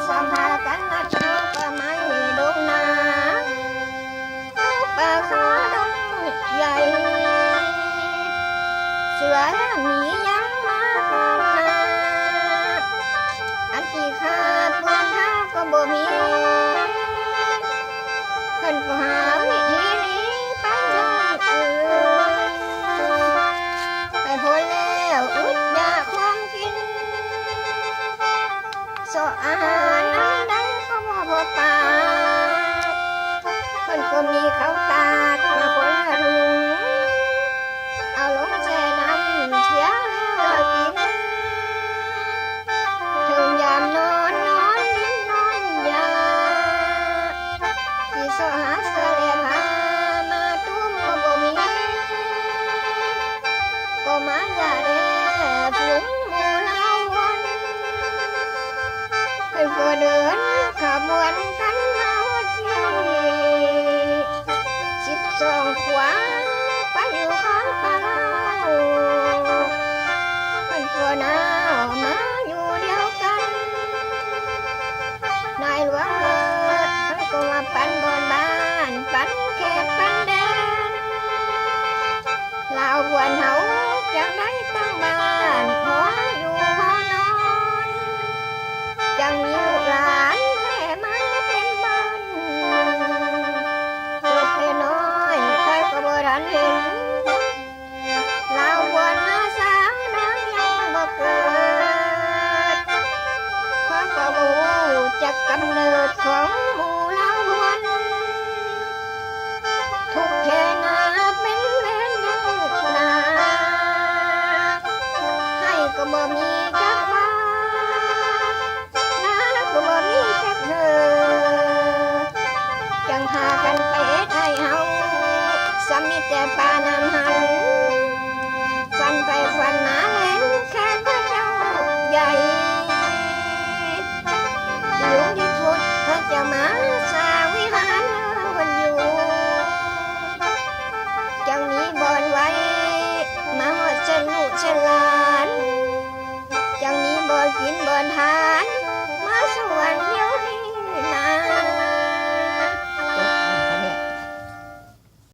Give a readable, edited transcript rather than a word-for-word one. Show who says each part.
Speaker 1: สัมภากันนัดเอาก็ไม่ดกนาป่าขาดงใหญ่เสือหนียังมาพร้อมหน้าอันที่ขาดบนท้าก็บ่มีเพิ่นก็หาวิธีนี้ไปอย่างอื่นไปพ้นแล้วอึดอยากความกินสออาหารอันใดก็บ่พอปากเพิ่นก็มีข้าวตากมาคนละถุงเอาลงแช่น้ำเสียแล้วกินถึงยามนอนนอนลิ้นนอนยาที่สอหาเสื้อแลผ้ามาตุ้มก็บ่มีก็มาอย่าแด่ฝูงหมู่เหล่าวันเพิ่นก็เดินขบวนกันมาฮอดที่12 ขวาไปอยู่ข้างป่าเล่าเพิ่นก็หนาวมาอยู่เดียวกันนายหลวงเพิ่นก็มาปั่นบนบ้านปั่นแขกปั่นแดนลาวบวนเฮาจังได้ตั้งบ้านพออยู่พอนอนจังมีลูกหลานแผ่มาเต็มบ้านลูกน้อยค่อยก็บ่ทันเห็นลาวบวนมาสาวนางยังบ่เกิดความก็บ่รู้จักกำเนิดของหมู่ลาวบวนทุกแค่นาเป็นเวรเด้อนาให้ก็บ่มีจักบาทนาก็บ่มีจักเธอจังพากันไปเฮ็ดให้เฮาสำมีแต่ป่าน้ำหันฟันไปฟันมาเล่นแค่พระเจ้าใหญ่หลวงที่สุดพระเจ้ามาสร้างวิหารวันอยู่จังมีบ่อนไว้มาฮอดเส้นลูกเส้นหลานจังมีบ่อนกินบ่อนทาน